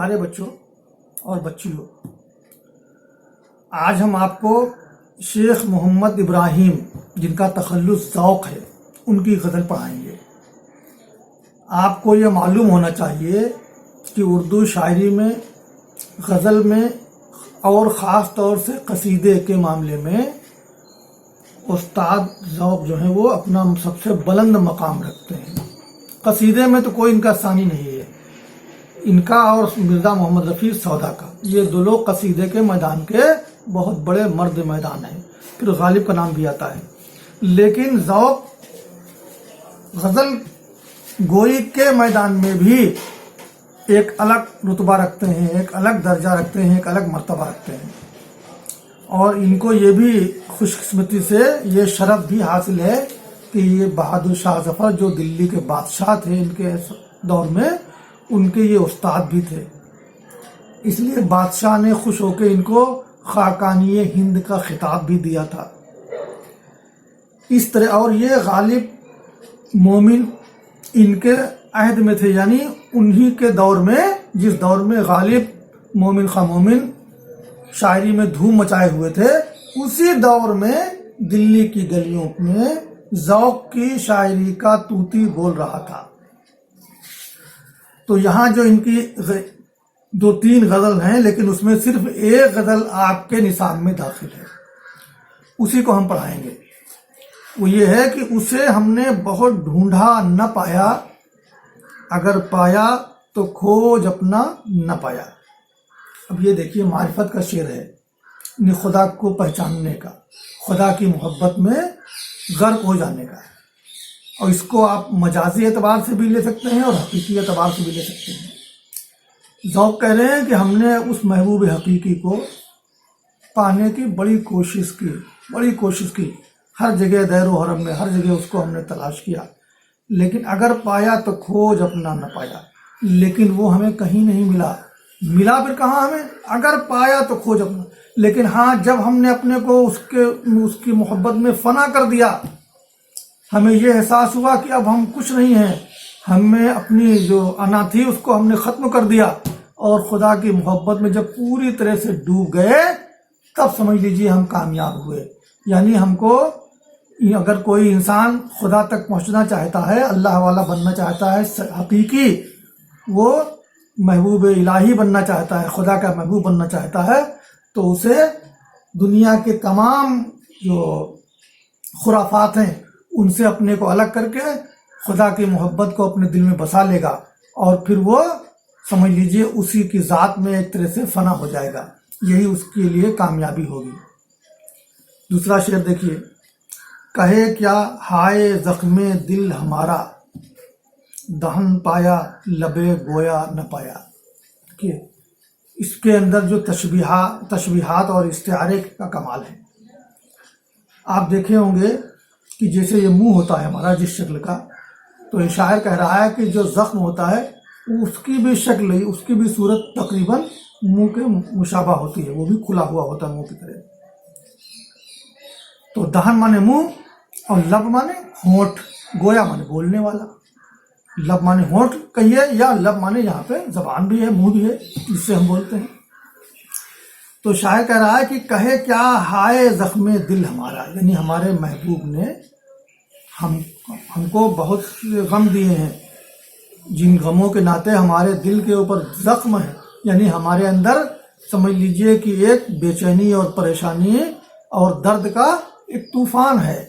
پیارے بچوں اور بچیوں، آج ہم آپ کو شیخ محمد ابراہیم جن کا تخلص ذوق ہے ان کی غزل پڑھائیں گے۔ آپ کو یہ معلوم ہونا چاہیے کہ اردو شاعری میں، غزل میں اور خاص طور سے قصیدے کے معاملے میں استاد ذوق جو ہیں وہ اپنا سب سے بلند مقام رکھتے ہیں۔ قصیدے میں تو کوئی ان کا ثانی نہیں ہے، ان کا اور مرزا محمد رفیع سودا کا، یہ دو لوگ قصیدے کے میدان کے بہت بڑے مرد میدان ہیں۔ پھر غالب کا نام بھی آتا ہے، لیکن ذوق غزل گوئی کے میدان میں بھی ایک الگ رتبہ رکھتے ہیں، ایک الگ درجہ رکھتے ہیں، ایک الگ مرتبہ رکھتے ہیں، اور ان کو یہ بھی خوش قسمتی سے یہ شرف بھی حاصل ہے کہ یہ بہادر شاہ ظفر جو دلی کے بادشاہ تھے ان کے دور میں، ان کے یہ استاد بھی تھے، اس لیے بادشاہ نے خوش ہو کے ان کو خاقانی ہند کا خطاب بھی دیا تھا۔ اس طرح، اور یہ غالب مومن ان کے عہد میں تھے، یعنی انہی کے دور میں، جس دور میں غالب مومن خواہ مومن شاعری میں دھوم مچائے ہوئے تھے، اسی دور میں دلی کی گلیوں میں ذوق کی شاعری کا طوطی بول رہا تھا۔ تو یہاں جو ان کی 2-3 غزل ہیں، لیکن اس میں صرف ایک غزل آپ کے نصاب میں داخل ہے، اسی کو ہم پڑھائیں گے۔ وہ یہ ہے کہ اسے ہم نے بہت ڈھونڈا نہ پایا، اگر پایا تو کھوج اپنا نہ پایا۔ اب یہ دیکھیے، معرفت کا شعر ہے، یعنی خدا کو پہچاننے کا، خدا کی محبت میں غرق ہو جانے کا ہے، اور اس کو آپ مجازی اعتبار سے بھی لے سکتے ہیں اور حقیقی اعتبار سے بھی لے سکتے ہیں۔ ذوق کہہ رہے ہیں کہ ہم نے اس محبوب حقیقی کو پانے کی بڑی کوشش کی، ہر جگہ دیر و حرم میں، ہر جگہ اس کو ہم نے تلاش کیا، لیکن اگر پایا تو کھوج اپنا نہ پایا، لیکن وہ ہمیں کہیں نہیں ملا پھر کہاں ہمیں؟ اگر پایا تو کھوج اپنا، لیکن ہاں جب ہم نے اپنے کو اس کی محبت میں فنا کر دیا، ہمیں یہ احساس ہوا کہ اب ہم کچھ نہیں ہیں، ہمیں اپنی جو انا تھی اس کو ہم نے ختم کر دیا، اور خدا کی محبت میں جب پوری طرح سے ڈوب گئے، تب سمجھ لیجیے ہم کامیاب ہوئے۔ یعنی ہم کو، اگر کوئی انسان خدا تک پہنچنا چاہتا ہے، اللہ والا بننا چاہتا ہے، حقیقی وہ محبوب الہی بننا چاہتا ہے، خدا کا محبوب بننا چاہتا ہے، تو اسے دنیا کے تمام جو خرافات ہیں ان سے اپنے کو الگ کر کے خدا کی محبت کو اپنے دل میں بسا لے گا، اور پھر وہ سمجھ لیجئے اسی کی ذات میں ایک طرح سے فنا ہو جائے گا، یہی اس کے لیے کامیابی ہوگی۔ دوسرا شعر دیکھیے، کہے کیا ہائے زخم دل ہمارا، دہن پایا لبے گویا نہ پایا۔ کہ اس کے اندر جو تشبیہات اور استعارے کا کمال ہے۔ آپ دیکھے ہوں گے کہ جیسے یہ منہ ہوتا ہے ہمارا جس شکل کا، تو یہ شاعر کہہ رہا ہے کہ جو زخم ہوتا ہے اس کی بھی شکل، اس کی بھی صورت تقریباً منہ کے مشابہ ہوتی ہے، وہ بھی کھلا ہوا ہوتا ہے منہ کی طرح۔ تو دہن مانے منہ، اور لب مانے ہونٹ، گویا مانے بولنے والا، لب مانے ہونٹ کہیے، یا لب مانے یہاں پہ زبان بھی ہے، منہ بھی ہے، جس سے ہم بولتے ہیں۔ تو شاعر کہہ رہا ہے کہ کہے کیا ہائے زخم دل ہمارا، یعنی ہمارے محبوب نے ہم کو بہت غم دیے ہیں، جن غموں کے ناطے ہمارے دل کے اوپر زخم ہے، یعنی ہمارے اندر سمجھ لیجئے کہ ایک بے چینی اور پریشانی اور درد کا ایک طوفان ہے،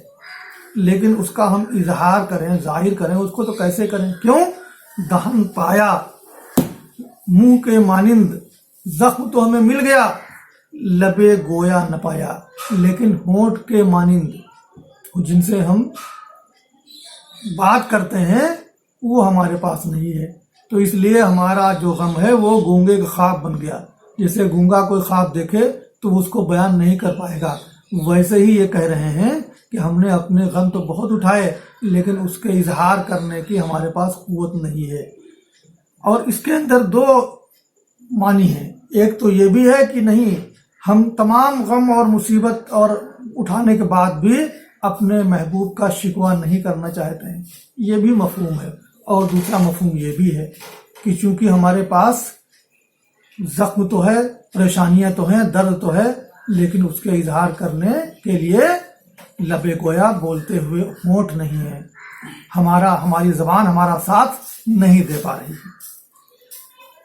لیکن اس کا ہم اظہار کریں، ظاہر کریں اس کو تو کیسے کریں؟ کیوں؟ دہن پایا، منہ کے مانند زخم تو ہمیں مل گیا، لبے گویا نہ پایا، لیکن ہونٹ کے مانند جن سے ہم بات کرتے ہیں وہ ہمارے پاس نہیں ہے، تو اس لیے ہمارا جو غم ہے وہ گونگے کا خواب بن گیا۔ جیسے گونگا کوئی خواب دیکھے تو اس کو بیان نہیں کر پائے گا، ویسے ہی یہ کہہ رہے ہیں کہ ہم نے اپنے غم تو بہت اٹھائے، لیکن اس کے اظہار کرنے کی ہمارے پاس قوت نہیں ہے۔ اور اس کے اندر 2 معنی ہیں، ایک تو یہ بھی ہے کہ نہیں، ہم تمام غم اور مصیبت اور اٹھانے کے بعد بھی اپنے محبوب کا شکوہ نہیں کرنا چاہتے ہیں، یہ بھی مفہوم ہے۔ اور دوسرا مفہوم یہ بھی ہے کہ چونکہ ہمارے پاس زخم تو ہے، پریشانیاں تو ہیں، درد تو ہے، لیکن اس کے اظہار کرنے کے لیے لب گویا بولتے ہوئے ہونٹ نہیں ہے، ہماری زبان ہمارا ساتھ نہیں دے پا رہی ہے۔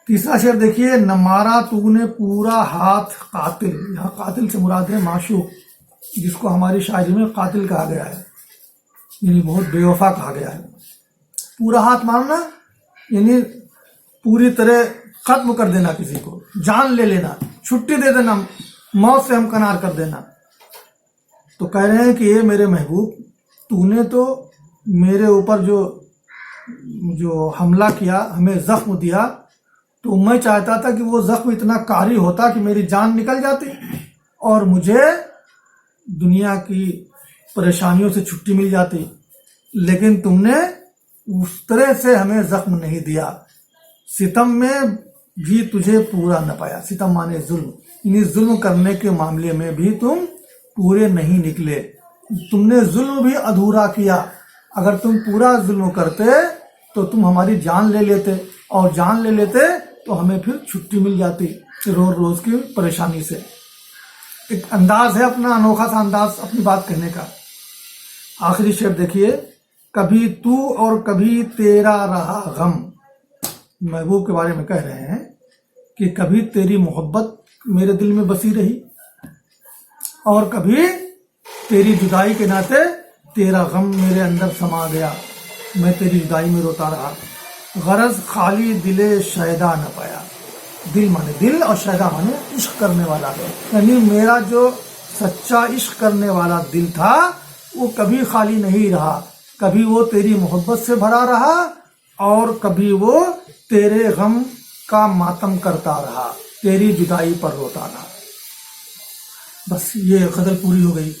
تیسرا شعر دیکھیے، نہ مارا تو نے پورا ہاتھ قاتل، یہاں قاتل سے مراد ہے معشوق، جس کو ہماری شاعری میں قاتل کہا گیا ہے، یعنی بہت بے وفا کہا گیا ہے۔ پورا ہاتھ مارنا یعنی پوری طرح ختم کر دینا، کسی کو جان لے لینا، چھٹی دے دینا، موت سے ہمکنار کر دینا۔ تو کہہ رہے ہیں کہ یہ میرے محبوب، تو نے تو میرے اوپر جو حملہ کیا، ہمیں زخم دیا، تو میں چاہتا تھا کہ وہ زخم اتنا کاری ہوتا کہ میری جان نکل جاتی اور مجھے دنیا کی پریشانیوں سے چھٹی مل جاتی، لیکن تم نے اس طرح سے ہمیں زخم نہیں دیا، ستم میں بھی تجھے پورا نہ پایا۔ ستم مانے ظلم، یعنی ظلم کرنے کے معاملے میں بھی تم پورے نہیں نکلے، تم نے ظلم بھی ادھورا کیا۔ اگر تم پورا ظلم کرتے تو تم ہماری جان لے لیتے، اور جان لے لیتے تو ہمیں پھر چھٹی مل جاتی روز روز کی پریشانی سے۔ ایک انداز ہے اپنا، انوکھا سا انداز اپنی بات کہنے کا۔ آخری شعر دیکھیے، کبھی تو اور کبھی تیرا رہا غم، محبوب کے بارے میں کہہ رہے ہیں کہ کبھی تیری محبت میرے دل میں بسی رہی، اور کبھی تیری جدائی کے ناطے تیرا غم میرے اندر سما گیا، میں تیری جدائی میں روتا رہا۔ غرض خالی دل شیدا نہ پایا، دل مانے دل اور شیدا مانے عشق کرنے والا، یعنی میرا جو سچا عشق کرنے والا دل تھا وہ کبھی خالی نہیں رہا، کبھی وہ تیری محبت سے بھرا رہا اور کبھی وہ تیرے غم کا ماتم کرتا رہا، تیری جدائی پر روتا رہا۔ بس یہ غزل پوری ہو گئی۔